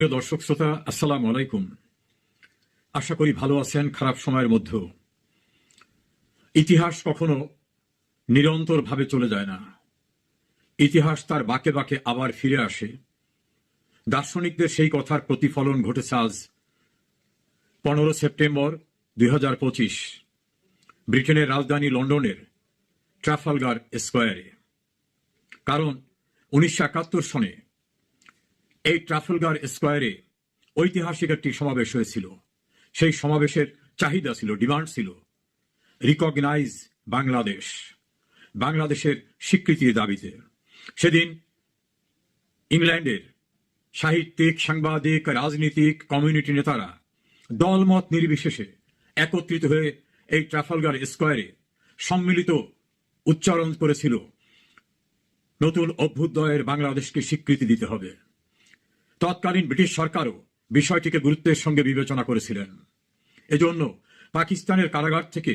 প্রিয় দর্শক শ্রোতা, আসসালামু আলাইকুম। আশা করি ভালো আছেন খারাপ সময়ের মধ্যেও। ইতিহাস কখনো নিরন্তরভাবে চলে যায় না। ইতিহাস তার বাঁকে বাঁকে আবার ফিরে আসে। দার্শনিকদের সেই কথার প্রতিফলন ঘটেছে আজ 15 সেপ্টেম্বর 2025 ব্রিটেনের রাজধানী লন্ডনের ট্রাফালগার স্কোয়ারে। কারণ 1971 সনে এই ট্রাফালগার স্কোয়ারে ঐতিহাসিক একটি সমাবেশ হয়েছিল। সেই সমাবেশের চাহিদা ছিল, ডিমান্ড ছিল রিকগনাইজ বাংলাদেশ, বাংলাদেশের স্বীকৃতির দাবিতে। সেদিন ইংল্যান্ডের সাহিত্যিক, সাংবাদিক, রাজনীতিক, কমিউনিটি নেতারা দলমত নির্বিশেষে একত্রিত হয়ে এই ট্রাফালগার স্কোয়ারে সম্মিলিত উচ্চারণ করেছিল, নতুন অভ্যুদয়ের বাংলাদেশকে স্বীকৃতি দিতে হবে। তৎকালীন ব্রিটিশ সরকারও বিষয়টিকে গুরুত্বের সঙ্গে বিবেচনা করেছিলেন। এজন্য পাকিস্তানের কারাগার থেকে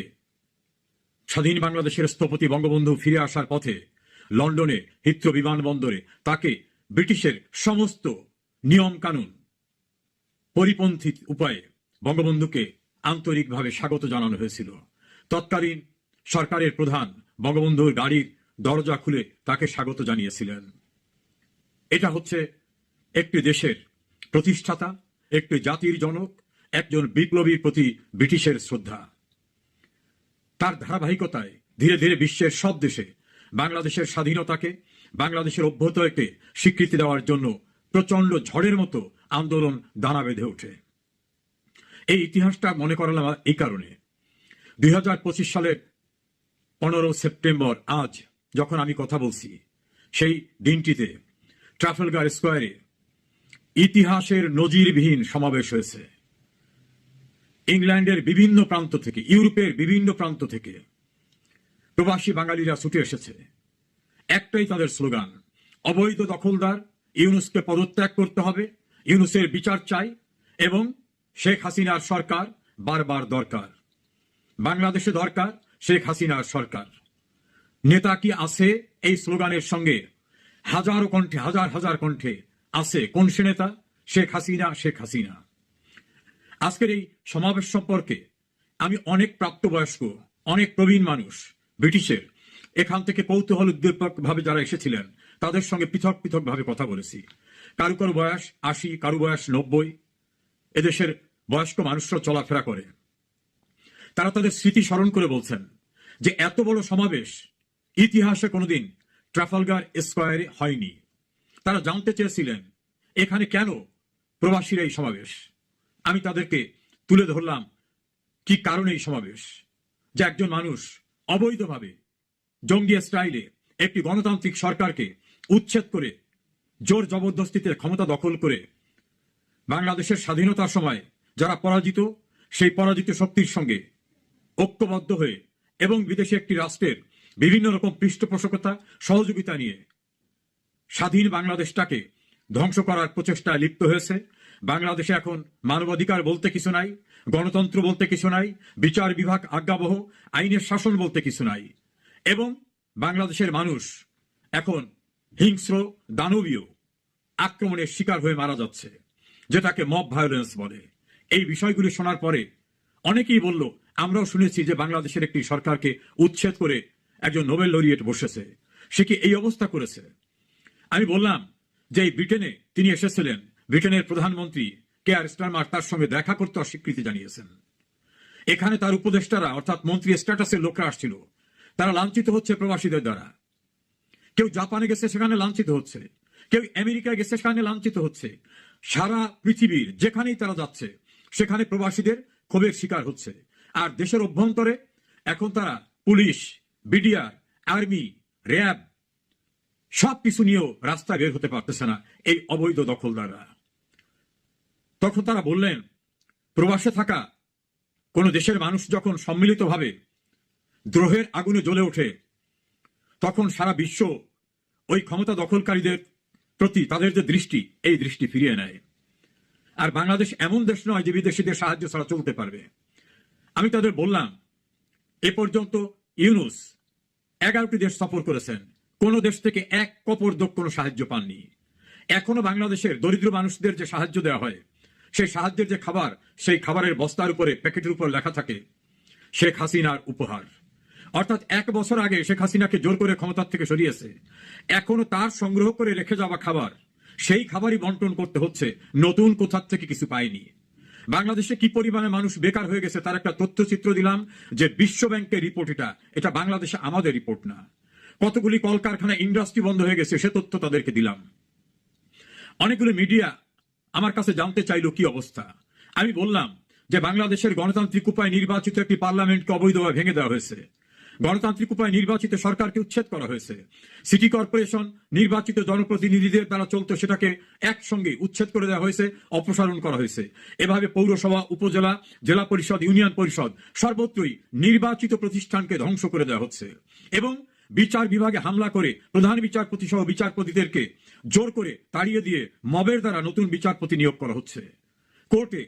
স্বাধীন বাংলাদেশের স্থপতি বঙ্গবন্ধু ফিরে আসার পথে লন্ডনে হিথ্রো বিমানবন্দরে তাকে ব্রিটিশের সমস্ত নিয়ম কানুন পরিপন্থী উপায়ে বঙ্গবন্ধুকে আন্তরিকভাবে স্বাগত জানানো হয়েছিল। তৎকালীন সরকারের প্রধান বঙ্গবন্ধুর গাড়ির দরজা খুলে তাকে স্বাগত জানিয়েছিলেন। এটা হচ্ছে একটি দেশের প্রতিষ্ঠাতা, একটি জাতির জনক, একজন বিপ্লবীর প্রতি ব্রিটিশের শ্রদ্ধা। তার ধারাবাহিকতায় ধীরে ধীরে বিশ্বের সব দেশে বাংলাদেশের স্বাধীনতাকে, বাংলাদেশের অভ্যুদয়কে স্বীকৃতি দেওয়ার জন্য প্রচন্ড ঝড়ের মতো আন্দোলন দানা বেঁধে ওঠে। এই ইতিহাসটা মনে করালাম এই কারণে, 2025 সালের 15 সেপ্টেম্বর আজ যখন আমি কথা বলছি, সেই দিনটিতে ট্রাফালগার স্কোয়ারে ইতিহাসের নজিরবিহীন সমাবেশ হয়েছে। ইংল্যান্ডের বিভিন্ন প্রান্ত থেকে, ইউরোপের বিভিন্ন প্রান্ত থেকে প্রবাসী বাঙালিরা ছুটে এসেছে। একটাই তাদের স্লোগান, অবৈধ দখলদার ইউনূসকে পদত্যাগ করতে হবে, ইউনূসের বিচার চাই এবং শেখ হাসিনার সরকার বারবার দরকার। বাংলাদেশে দরকার শেখ হাসিনার সরকার। নেতা কি আছে এই স্লোগানের সঙ্গে? হাজারো কণ্ঠে, হাজার হাজার কণ্ঠে আছে। কোন সে নেতা? শেখ হাসিনা, শেখ হাসিনা। আজকের এই সমাবেশ সম্পর্কে আমি অনেক প্রাপ্তবয়স্ক, অনেক প্রবীণ মানুষ ব্রিটিশের এখান থেকে কৌতূহল উদ্দীপক ভাবে যারা এসেছিলেন তাদের সঙ্গে পৃথক পৃথক ভাবে কথা বলেছি। কারু কারু বয়স 80, কারু বয়স 90। এদেশের বয়স্ক মানুষরা চলাফেরা করে। তারা তাদের স্মৃতি স্মরণ করে বলছেন যে এত বড় সমাবেশ ইতিহাসে কোনোদিন ট্রাফালগার স্কোয়ারে হয়নি। তারা জানতে চেয়েছিলেন এখানে কেন প্রবাসীরা এই সমাবেশ। আমি তাদেরকে তুলে ধরলাম কি কারণে এই সমাবেশ। যে একজন মানুষ অবৈধভাবে জঙ্গি স্টাইলে একটি গণতান্ত্রিক সরকারকে উচ্ছেদ করে জোর জবরদস্তিতে ক্ষমতা দখল করে বাংলাদেশের স্বাধীনতার সময় যারা পরাজিত, সেই পরাজিত শক্তির সঙ্গে ঐক্যবদ্ধ হয়ে এবং বিদেশে একটি রাষ্ট্রের বিভিন্ন রকম পৃষ্ঠপোষকতা, সহযোগিতা নিয়ে স্বাধীন বাংলাদেশটাকে ধ্বংস করার প্রচেষ্টায় লিপ্ত হয়েছে। বাংলাদেশে এখন মানবাধিকার বলতে কিছু নাই, গণতন্ত্র বলতে কিছু নাই, বিচার বিভাগ আজ্ঞাবহ, আইনের শাসন বলতে কিছু নাই এবং বাংলাদেশের মানুষ এখন হিংস্র দানবীয় আক্রমণের শিকার হয়ে মারা যাচ্ছে, যেটাকে মব ভায়োলেন্স বলে। এই বিষয়গুলি শোনার পরে অনেকেই বলল, আমরাও শুনেছি যে বাংলাদেশের একটি সরকারকে উচ্ছেদ করে একজন নোবেল লরিয়েট বসেছে, সে কি এই অবস্থা করেছে? আমি বললাম যে এই ব্রিটেনে তিনি এসেছিলেন, ব্রিটেনের প্রধানমন্ত্রী কেয়ার স্টারমার তার সঙ্গে দেখা করতে অস্বীকৃতি জানিয়েছেন। এখানে তার উপদেষ্টারা অর্থাৎ মন্ত্রী স্ট্যাটাসের লোকরা আসছিল, তারা লাঞ্ছিত হচ্ছে প্রবাসীদের দ্বারা। কেউ জাপানে গেছে, সেখানে লাঞ্ছিত হচ্ছে, কেউ আমেরিকায় গেছে, সেখানে লাঞ্ছিত হচ্ছে। সারা পৃথিবীর যেখানেই তারা যাচ্ছে সেখানে প্রবাসীদের ক্ষোভের শিকার হচ্ছে। আর দেশের অভ্যন্তরে এখন তারা পুলিশ, বিডিআর, আর্মি, র্যাব সবকিছু নিয়েও রাস্তায় বের হতে পারতেছে না এই অবৈধ দখলদাররা। তখন তারা বললেন, প্রবাসে থাকা কোন দেশের মানুষ যখন সম্মিলিতভাবে দ্রোহের আগুনে জ্বলে ওঠে তখন সারা বিশ্ব ওই ক্ষমতা দখলকারীদের প্রতি তাদের যে দৃষ্টি, এই দৃষ্টি ফিরিয়ে নেয়। আর বাংলাদেশ এমন দেশ নয় যে বিদেশিদের সাহায্য ছাড়া চলতে পারবে। আমি তাদের বললাম, এ পর্যন্ত ইউনূস 11টি দেশ সফর করেছেন, কোন দেশ থেকে এক কপর্দক কোনো সাহায্য পাননি। এখনো বাংলাদেশের দরিদ্র মানুষদের যে সাহায্য দেওয়া হয়, সেই সাহায্যের যে খাবার, সেই খাবারের বস্তার উপরে, প্যাকেটের উপর লেখা থাকে শেখ হাসিনার উপহার। অর্থাৎ 1 বছর আগে শেখ হাসিনাকে জোর করে ক্ষমতার থেকে সরিয়েছে, এখনো তার সংগ্রহ করে রেখে যাওয়া খাবার, সেই খাবারই বন্টন করতে হচ্ছে, নতুন কোথার থেকে কিছু পায়নি। বাংলাদেশে কি পরিমাণে মানুষ বেকার হয়ে গেছে তার একটা তথ্যচিত্র দিলাম, যে বিশ্ব ব্যাংকের রিপোর্ট, এটা বাংলাদেশে আমাদের রিপোর্ট না। কতগুলি কলকারখানা, ইন্ডাস্ট্রি বন্ধ হয়ে গেছে, সে তথ্য তাদেরকে দিলাম। অনেকগুলো মিডিয়া আমার কাছে জানতে চাইলো কি অবস্থা। আমি বললাম যে বাংলাদেশের গণতান্ত্রিক উপায় নির্বাচিত একটি পার্লামেন্টকে অবৈধভাবে ভেঙে দেওয়া হয়েছে, গণতান্ত্রিক উপায় নির্বাচিত সরকারকে উচ্ছেদ করা হয়েছে, সিটি কর্পোরেশন নির্বাচিত জনপ্রতিনিধিদের দ্বারা চলতো সেটাকে একসঙ্গে উচ্ছেদ করে দেওয়া হয়েছে, অপসারণ করা হয়েছে। এভাবে পৌরসভা, উপজেলা, জেলা পরিষদ, ইউনিয়ন পরিষদ সর্বত্রই নির্বাচিত প্রতিষ্ঠানকে ধ্বংস করে দেওয়া হচ্ছে এবং বিচার বিভাগে হামলা করে প্রধান বিচারপতি সহ বিচারপতিদেরকে জোর করে তাড়িয়ে দিয়ে মবের দ্বারা নতুন বিচারপতি নিয়োগ করা হচ্ছে। কোর্টে,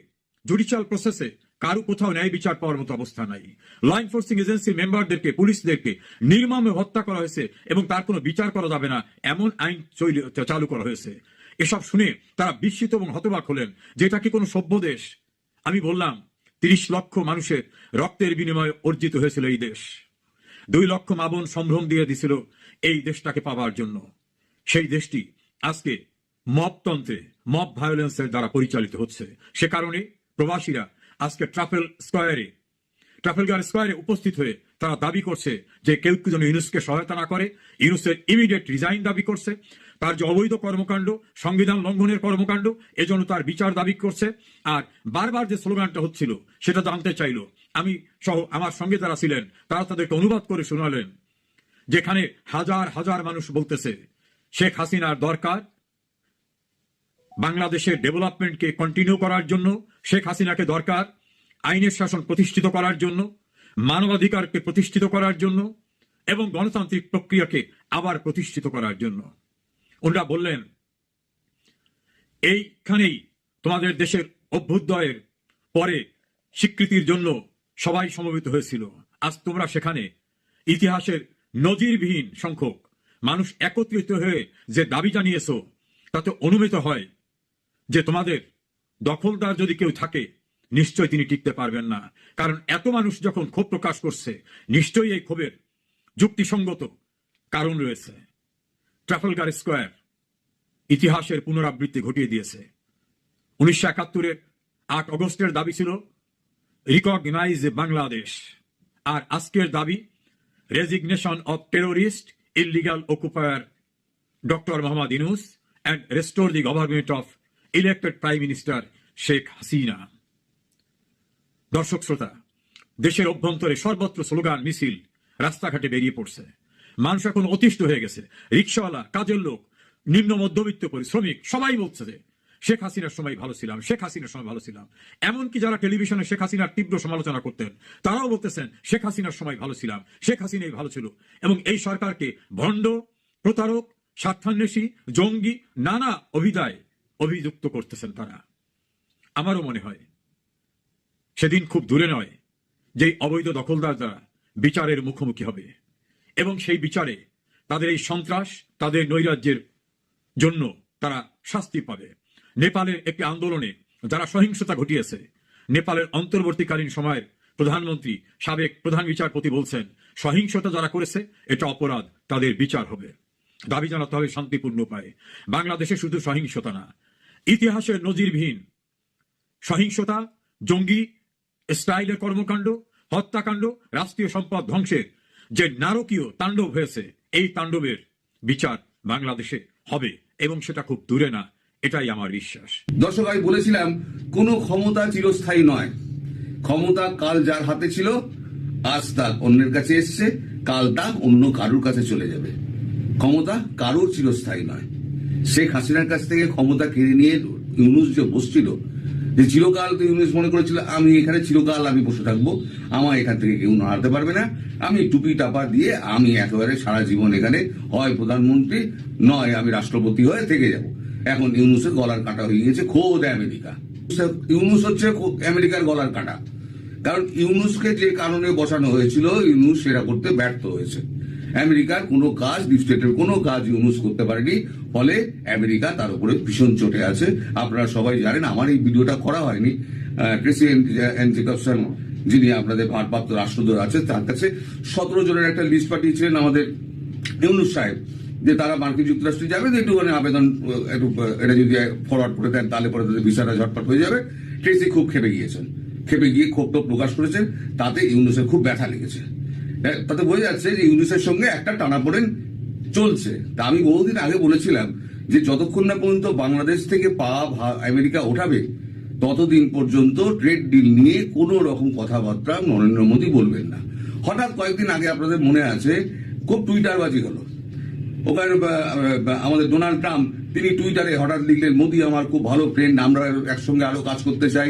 জুডিশিয়াল প্রসেসে কারো কোথাও ন্যায় বিচার পাওয়ার মতো অবস্থা নাই। ল এনফোর্সিং এজেন্সির মেম্বারদেরকে, পুলিশদেরকে নির্মমে হত্যা করা হয়েছে এবং তার কোনো বিচার করা যাবে না এমন আইন চালু করা হয়েছে। এসব শুনে তারা বিস্মিত এবং হতবাক হলেন যে এটা কি কোনো সভ্য দেশ? আমি বললাম 30 লক্ষ মানুষের রক্তের বিনিময়ে অর্জিত হয়েছিল এই দেশ। 2 লক্ষ মা বোন সম্ভ্রম দিয়ে দিছিল এই দেশটাকে পাওয়ার জন্য। সেই দেশটি আজকে মবতন্ত্রে, মব ভায়োলেন্সের দ্বারা পরিচালিত হচ্ছে। সে কারণে প্রবাসীরা আজকে ট্রাফেলগার স্কোয়ারে উপস্থিত হয়ে তারা দাবি করছে যে কেউ যেন ইউনুসকে সহায়তা না করে, ইউনুসের ইমিডিয়েট রিজাইন দাবি করছে, তার যে অবৈধ কর্মকাণ্ড, সংবিধান লঙ্ঘনের কর্মকাণ্ড, এজন্য তার বিচার দাবি করছে। আর বারবার যে স্লোগানটা হচ্ছিল সেটা জানতে চাইল। আমি সহ আমার সঙ্গে যারা ছিলেন তারা তাদেরকে অনুবাদ করে শোনালেন, যেখানে হাজার হাজার মানুষ বলতেছে শেখ হাসিনার দরকার বাংলাদেশের ডেভেলপমেন্টকে কন্টিনিউ করার জন্য, শেখ হাসিনাকে দরকার আইনের শাসন প্রতিষ্ঠিত করার জন্য, মানবাধিকারকে প্রতিষ্ঠিত করার জন্য এবং গণতান্ত্রিক প্রক্রিয়াকে আবার প্রতিষ্ঠিত করার জন্য। ওনারা বললেন এইখানেই তোমাদের দেশের অভ্যুদয়ের পরে স্বীকৃতির জন্য সবাই সমবেত হয়েছিল। আজ তোমরা সেখানে ইতিহাসের নজিরবিহীন সংখ্যক মানুষ একত্রিত হয়ে যে দাবি জানিয়েছো, তাতে অনুমিত হয় যে তোমাদের দখলদার যদি কেউ থাকে নিশ্চয় তিনি টিকতে পারবেন না। কারণ এত মানুষ যখন ক্ষোভ প্রকাশ করছে, নিশ্চয়ই এই ক্ষোভের যুক্তিসঙ্গত কারণ রয়েছে। ট্রাফালগার স্কোয়ার ইতিহাসের পুনরাবৃত্তি ঘটিয়ে দিয়েছে। 1971-এর 8 অগস্টের দাবি ছিল রিকগনাইজ বাংলাদেশ, আর আজকের দাবি resignation of terrorist illegal অকুপায়ার doctor Mohammad Yunus and restore the government of elected Prime Minister Sheikh Hasina. দর্শক শ্রোতা, দেশের অভ্যন্তরে সর্বত্র স্লোগান, মিছিল, রাস্তাঘাটে বেরিয়ে পড়ছে। মানুষ এখন অতিষ্ঠ হয়ে গেছে। রিক্সাওয়ালা, কাজের লোক, নিম্ন মধ্যবিত্ত শ্রমিক সবাই বলছে যে শেখ হাসিনার সময় ভালো ছিলাম, শেখ হাসিনার সময় ভালো ছিলাম। এমনকি যারা টেলিভিশনে শেখ হাসিনার তীব্র সমালোচনা করতেন তারাও বলতেছেন শেখ হাসিনার সময় ভালো ছিলাম, শেখ হাসিনাই ভালো ছিল। এবং এই সরকারকে ভণ্ড, প্রতারক, স্বার্থান্বেষী, জঙ্গি, নানা অভিধায় অভিযুক্ত করতেছেন তারা। আমারও মনে হয় সেদিন খুব দূরে নয় যে অবৈধ দখলদার দ্বারা বিচারের মুখোমুখি হবে এবং সেই বিচারে তাদের এই সন্ত্রাস, তাদের নৈরাজ্যের জন্য তারা শাস্তি পাবে। নেপালের একটি আন্দোলনে যারা সহিংসতা ঘটিয়েছে, নেপালের অন্তর্বর্তীকালীন সময়ের প্রধানমন্ত্রী, সাবেক প্রধান বিচারপতি বলছেন সহিংসতা যারা করেছে এটা অপরাধ, তাদের বিচার হবে। দাবি জানাতে হবে শান্তিপূর্ণ উপায়ে। বাংলাদেশে শুধু সহিংসতা না, ইতিহাসের নজিরবিহীন সহিংসতা, জঙ্গি স্টাইলের কর্মকাণ্ড, হত্যাকাণ্ড, রাষ্ট্রীয় সম্পদ ধ্বংসের যে নারকীয় তাণ্ডব হয়েছে, এই তাণ্ডবের বিচার বাংলাদেশে হবে এবং সেটা খুব দূরে না, এটাই আমার বিশ্বাস। দর্শক, আমি বলেছিলাম কোন ক্ষমতা চিরস্থায়ী নয়। ক্ষমতা কাল যার হাতে ছিল আজ তা অন্যের কাছে এসছে, কাল তা অন্য কারুর কাছে চলে যাবে। ক্ষমতা কারোর চিরস্থায়ী নয়। শেখ হাসিনার কাছ থেকে ক্ষমতা কেড়ে নিয়ে ইউনূস যে বসছিল, যে চিরকাল তো ইউনূস মনে করেছিল আমি এখানে চিরকাল আমি বসে থাকবো, আমার এখান থেকে কেউ হারতে পারবে না, আমি টুপি টাপা দিয়ে আমি একেবারে সারা জীবন এখানে হয় প্রধানমন্ত্রী নয় আমি রাষ্ট্রপতি হয়ে থেকে যাব। এখন ইউনূসের গলার কাটা হয়ে গেছে খোদ আমেরিকা। ইউনূস হচ্ছে আমেরিকার গলার কাটা। কারণ ইউনূসকে যে কারণে বসানো হয়েছিল, ইউনূস সেটা করতে ব্যর্থ হয়েছে। আমেরিকার কোনো কাজ, ডিপ স্টেটের কোনো কাজ ইউনুস করতে পারেনি, ফলে আমেরিকা তার উপরে ভীষণ চটে আছে। আপনারা সবাই জানেন, আমার এই ভিডিওটা করা হয়নি, ট্রেসি এন জেকবসন যিনি আপনাদের ভারপ্রাপ্ত রাষ্ট্রদূত আছে, তার কাছে 17 জনের একটা লিস্ট পাঠিয়েছিলেন আমাদের ইউনুস সাহেব, যে তারা মার্কিন যুক্তরাষ্ট্রে যাবে, একটুখানি আবেদন একটু এটা যদি ফরওয়ার্ড করে দেন তাহলে পরে তাদের ভিসাটা ঝটপট হয়ে যাবে। ট্রেসি খুব খেপে গিয়েছেন, খেপে গিয়ে ক্ষোভ প্রকাশ করেছেন, তাতে ইউনুসের খুব ব্যথা লেগেছে। তাতে বোঝা যাচ্ছে যে ইউনুসের সঙ্গে একটা টানাপোড়েন চলছে। তা আমি বহুদিন আগে বলেছিলাম যে যতক্ষণ না পর্যন্ত বাংলাদেশ থেকে আমেরিকা ওঠাবে, ততদিন পর্যন্ত ট্রেড ডিল নিয়ে কোনো রকম কথাবার্তা নরেন্দ্র মোদী বলবেন না। হঠাৎ কয়েকদিন আগে আপনাদের মনে আছে খুব টুইটারবাজি হলো, ওখানে আমাদের ডোনাল্ড ট্রাম্প তিনি টুইটারে হঠাৎ লিখলেন, মোদী আমার খুব ভালো ফ্রেন্ড, আমরা একসঙ্গে আরো কাজ করতে চাই,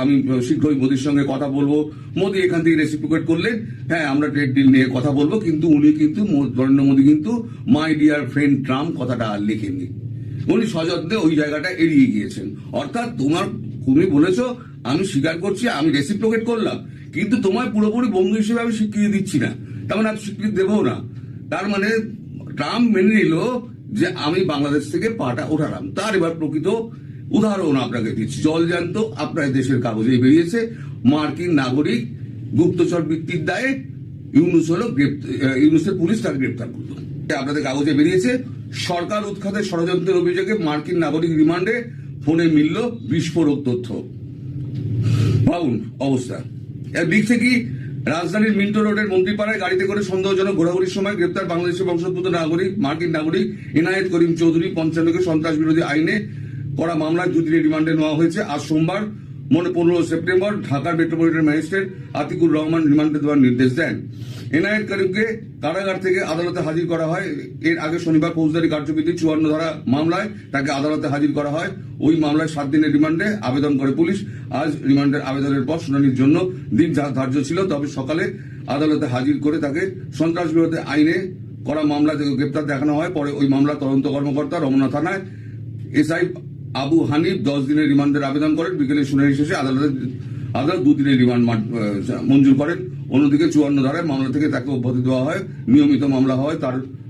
আমি শীঘ্রই মোদীর সঙ্গে কথা বলবো। মোদী এখান থেকে রেসিপ্রোকেট করলেন, হ্যাঁ আমরা ট্রেড ডিল নিয়ে কথা বলবো, কিন্তু উনি কিন্তু নরেন্দ্র মোদী কিন্তু মাই ডিয়ার ফ্রেন্ড ট্রাম্প কথাটা আর লিখেননি, উনি সযত্নে ওই জায়গাটা এড়িয়ে গিয়েছেন। অর্থাৎ তুমি বলেছো, আমি স্বীকার করছি, আমি রেসিপ্রোকেট করলাম, কিন্তু তোমার পুরোপুরি বন্ধু হিসেবে আমি স্বীকৃতি দিচ্ছি না, তার মানে আমি স্বীকৃতি দেবো না। তার মানে ট্রাম্প মেনে নিল যে আমি বাংলাদেশ থেকে পাটা ওঠালাম। তার এবার প্রকৃত উদাহরণ আপনাকে দিচ্ছি, জলজান্ত আপনার দেশের কাগজে বেরিয়েছে, মার্কিন নাগরিক গুপ্তচর বৃত্তির দায়ে ইউনুসের পুলিশ তাকে গ্রেপ্তার করল। আপনাদের কাগজে বেরিয়েছে, সরকার উৎখাতের ষড়যন্ত্রের অভিযোগে মার্কিন নাগরিক রিমান্ডে, ফোনে মিলল বিস্ফোরক তথ্য। ভাবুন অবস্থা। লিখছে কি, রাজধানীর মিন্টো রোডের মন্ত্রীপাড়ায় গাড়িতে করে সন্দেহজনক ঘোরাঘুরির সময় গ্রেপ্তার বাংলাদেশের বংশোদ্ভূত মার্কিন নাগরিক এনায়েত করিম চৌধুরী, 55কে সন্ত্রাস বিরোধী আইনে করা মামলায় 2 দিনের রিমান্ডে নেওয়া হয়েছে। আজ সোমবার 15 সেপ্টেম্বর ঢাকার মেট্রোপলিটন ম্যাজিস্ট্রেট আতিকুর রহমান রিমান্ডে দেওয়ার নির্দেশ দেন। এনায়েত করিমকে কারাগার থেকে আদালতে হাজির করা হয়। এর আগে শনিবার ফৌজদারি কার্যবিধি 54 ধারা মামলায় তাকে আদালতে হাজির করা হয়। ওই মামলায় 7 দিনের রিমান্ডে আবেদন করে পুলিশ। আজ রিমান্ডের আবেদনের পর শুনানির জন্য দিন ধার্য ছিল, তবে সকালে আদালতে হাজির করে তাকে সন্ত্রাস বিরোধী আইনে করা মামলায় গ্রেপ্তার দেখানো হয়। পরে ওই মামলা তদন্ত কর্মকর্তা রমনা থানায় এসআই আবু হানিফ 10 দিনের রিমান্ডের আবেদন করেন। বিকেলে শুনানি শেষে আদালত 2 দিনের রিমান্ড মঞ্জুর করেন। অন্যদিকে 54 ধারায় মামলা থেকে তাকে অব্যাহতি দেওয়া হয়। নিয়মিত মামলা হয়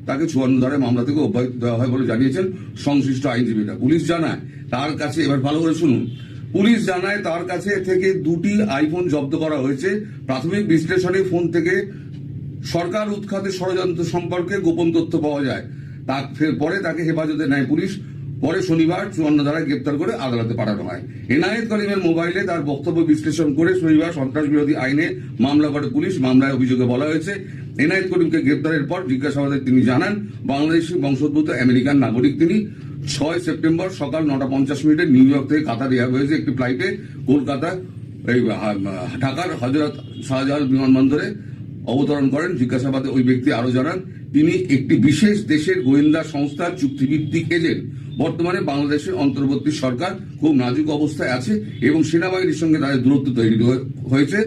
তাকে 54 ধারায় মামলা থেকে অব্যাহতি দেওয়া হয় বলে জানিয়েছেন সংশ্লিষ্ট আইনজীবীরা। পুলিশ জানায় তার কাছে, এবার ভালো করে শুনুন, পুলিশ জানায় তার কাছে থেকে 2টি আইফোন জব্দ করা হয়েছে। প্রাথমিক বিশ্লেষণে ফোন থেকে সরকার উৎখাতের ষড়যন্ত্র সম্পর্কে গোপন তথ্য পাওয়া যায়। পরে তাকে হেফাজতে নেয় পুলিশ। পরে শনিবার 54 ধারায় গ্রেপ্তার করে আদালতে পাঠানো হয়। এনায়েত করিমের মোবাইলে তার বক্তব্য বিশ্লেষণ করে শনিবার সন্ত্রাস বিরোধী আইনে মামলা করে পুলিশ। মামলায় অভিযোগে বলা হয়েছে, এনায়েত করিমকে গ্রেপ্তারের পর জিজ্ঞাসাবাদে তিনি জানান, বাংলাদেশি বংশোদ্ভূত আমেরিকান নাগরিক তিনি। 6 সেপ্টেম্বর সকাল 9:50 নিউ ইয়র্ক থেকে কাতার এয়ারওয়েজ একটি ফ্লাইটে কলকাতা ঢাকার হযরত শাহজালাল বিমানবন্দরে অবতরণ করেন। জিজ্ঞাসাবাদে ওই ব্যক্তি আরো জানান, তিনি একটি বিশেষ দেশের গোয়েন্দা সংস্থার চুক্তিভিত্তিক এজেন্ট। বর্তমানে বাংলাদেশের অন্তর্বর্তী সরকার খুব নাজুক অবস্থায় আছে এবং সেনাবাহিনীর সঙ্গে তাদের দূরত্ব তৈরি হয়েছে।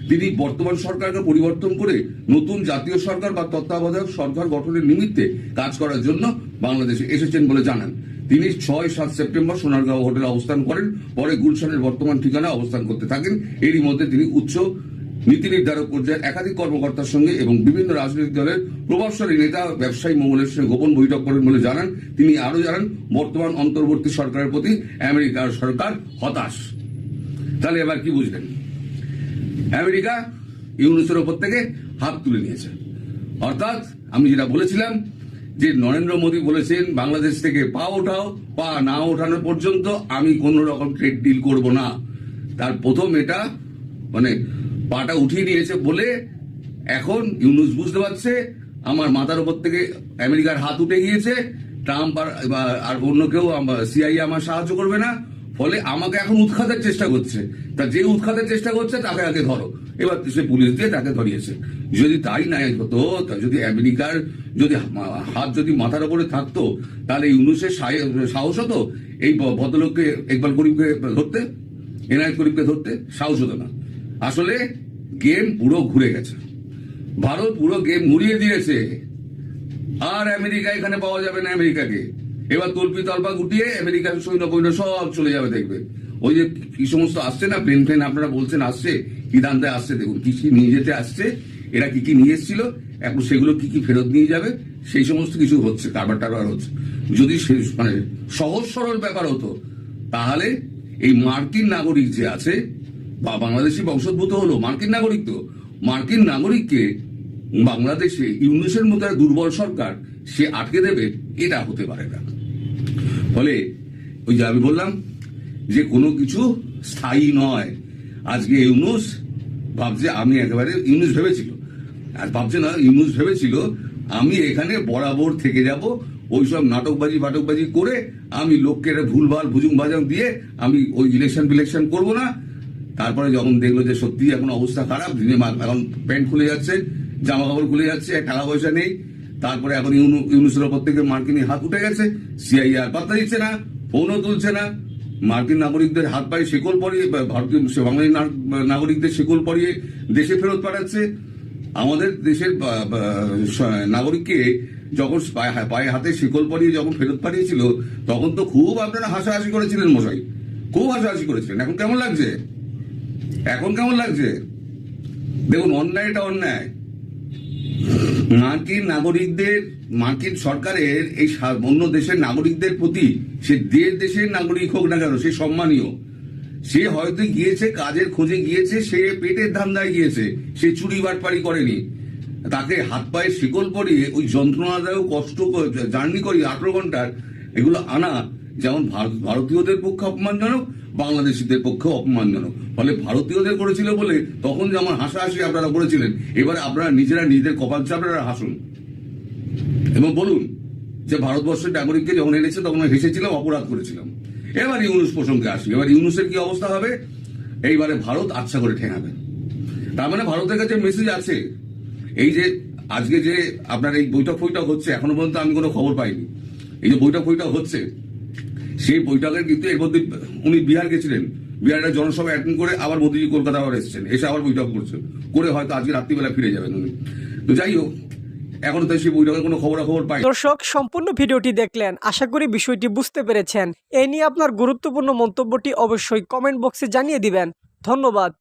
তিনি বর্তমান সরকারকে পরিবর্তন করে নতুন জাতীয় সরকার বা তত্ত্বাবধায়ক সরকার গঠনের নিমিত্তে কাজ করার জন্য বাংলাদেশে এসেছেন বলে জানান। তিনি 6-7 সেপ্টেম্বর সোনারগাঁও হোটেলে অবস্থান করেন। পরে গুলশানের বর্তমান ঠিকানায় অবস্থান করতে থাকেন। এরই মধ্যে তিনি উচ্চ নীতি নির্ধারক পর্যায়ের একাধিক কর্মকর্তার সঙ্গে এবং বিভিন্ন রাজনৈতিক দলের প্রভাবশালী নেতা ব্যবসায়ী মহলের সঙ্গে গোপন বৈঠক করেন বলে জানান। তিনি আরো জানান, বর্তমান অন্তর্বর্তী সরকারের প্রতি আমেরিকার সরকার হতাশ। তাহলে এবার কি বুঝলেন? আমেরিকা ইউনুসের ওপর থেকে হাত তুলে নিয়েছে। অর্থাৎ আমি যেটা বলেছিলাম যে নরেন্দ্র মোদী বলেছেন, বাংলাদেশ থেকে পা ওঠাও, পা না ওঠানো পর্যন্ত আমি কোন রকম ট্রেড ডিল করব না। তার প্রথম এটা মানে পাটা উঠিয়ে নিয়েছে বলে এখন ইউনুস বুঝতে পারছে আমার মাথার উপর থেকে আমেরিকার হাত উঠে গিয়েছে, ট্রাম্প আর অন্য কেউ সিআইএ আমার সাহায্য করবে না, ফলে আমাকে এখন উৎখাতের চেষ্টা করছে। তা যে উৎখাতের চেষ্টা করছে তাকে আগে ধরো। এবার সে পুলিশ দিয়ে তাকে ধরিয়েছে। যদি তাই নাই হতো, যদি আমেরিকার হাত যদি মাথার উপরে থাকতো, তাহলে ইউনুসের সাহস হতো এই ভদ্রলোককে, ইকবাল করিমকে ধরতে, এনায়েত করিমকে ধরতে? সাহস হতো না। আসলে গেম পুরো ঘুরে গেছে, ভারত পুরো গেম ঘুরিয়ে দিয়েছে। আর আমেরিকা এখানে পাওয়া যাবে না। আমেরিকাকে এবার তল্পি তল্পা গুটিয়ে আমেরিকার সৈন্য সব চলে যাবে। দেখবে ওই যে কি সমস্ত আসছে না, প্লেন আপনারা বলছেন আসছে, কি দান্দায় আসছে, দেখুন কি নিয়ে যেতে আসছে, এরা কি কি নিয়ে এসেছিল, এখন সেগুলো কি কি ফেরত নিয়ে যাবে, সেই সমস্ত কিছু হচ্ছে, কারবার টারবার হচ্ছে। যদি মানে সহজ সরল ব্যাপার হতো, তাহলে এই মার্কিন নাগরিক যে আছে বা বাংলাদেশি বংশোদ্ভূত হলো মার্কিন নাগরিক, তো মার্কিন নাগরিককে বাংলাদেশে ইউনুসের মতো এক দুর্বল সরকার সে আটকে দেবে, এটা হতে পারে না। ফলে ওই যে আমি বললাম যে কোনো কিছু স্থায়ী নয়। আজকে ইউনুস ভাবছে, আমি একেবারে ইউনুস ভেবেছিল, আর ভাবছে না, ইউনুস ভেবেছিল আমি এখানে বরাবর থেকে যাব, ওইসব নাটকবাজি ফাটকবাজি করে আমি লোককে ভুলভাল ভুজুং ভাজাং দিয়ে আমি ওই ইলেকশন করবো না। তারপরে যখন দেখলো যে সত্যি এখন অবস্থা খারাপ, এখন প্যান্ট খুলে যাচ্ছে, জামা কাপড় খুলে যাচ্ছে, টাকা পয়সা নেই, তারপরে এখন ইউনুসের ওপর থেকে মার্কিন হাত উঠে গেছে, সিআইএ আর পাত্তা দিচ্ছে না, ফোনও তুলছে না, মার্কিন নাগরিকদের হাত পায়ে শেকল পরিয়ে, ভারতীয় বাঙালি নাগরিকদের শেকল পরিয়ে দেশে ফেরত পাঠাচ্ছে। আমাদের দেশের নাগরিককে যখন পায়ে হাতে শিকল পরিয়ে যখন ফেরত পাঠিয়েছিল, তখন তো খুব আপনারা হাসাহাসি করেছিলেন মশাই, খুব হাসাহাসি করেছিলেন। এখন কেমন লাগছে? এখন কেমন লাগছে? দেখুন, অন্যায়টা অন্যায়। মার্কিন নাগরিকদের, মার্কিন সরকারের এই অন্য দেশের নাগরিকদের প্রতি, সে দেশের নাগরিক হোক না কেন, সে সম্মানীয়। সে হয়তো গিয়েছে, কাজের খোঁজে গিয়েছে, সে পেটের ধান্দায় গিয়েছে, সে চুরি বাটপাড়ি করেনি। তাকে হাত পায়ে শিকল পরিয়ে ওই যন্ত্রণাদায়ক কষ্ট জার্নি করি 18 ঘন্টার, এগুলো আনা যেমন ভারতীয়দের পক্ষে অপমানজনক, বাংলাদেশিদের পক্ষে অপমানজনক। ফলে ভারতীয়দের করেছিল বলে তখন যেমন হাসাহাসি আপনারা করেছিলেন, এবারে আপনারা নিজেরা নিজেদের কপাল চাপড়ারা হাসুন এবং বলুন যে ভারতবর্ষের নাগরিককে যখন এনেছে তখন হেসেছিলাম, অপরাধ করেছিলাম। এবার ইউনুস প্রসঙ্গে আসি। এবার ইউনুসের কি অবস্থা হবে? এইবারে ভারত আচ্ছা করে ঠেঙাবে। তার মানে ভারতের কাছে মেসেজ আছে। এই যে আজকে যে আপনার এই বৈঠক হচ্ছে, এখনো পর্যন্ত আমি কোনো খবর পাইনি। এই যে বৈঠক হচ্ছে, সেই বৈঠকের কিন্তু এর মধ্যে উনি বিহার গেছিলেন, বিহারের জনসভা অ্যাটেন্ড করে আবার মোদীজি কলকাতা আবার এসেছেন, এসে আবার বৈঠক করছেন, করে হয়তো আজকে রাত্রিবেলা ফিরে যাবেন উনি। তো যাই হোক, এখনো তো সেই বৈঠকের কোনো খবর পাই। দর্শক, সম্পূর্ণ ভিডিওটি দেখলেন, আশা করি বিষয়টি বুঝতে পেরেছেন। এই নিয়ে আপনার গুরুত্বপূর্ণ মন্তব্যটি অবশ্যই কমেন্ট বক্সে জানিয়ে দিবেন। ধন্যবাদ।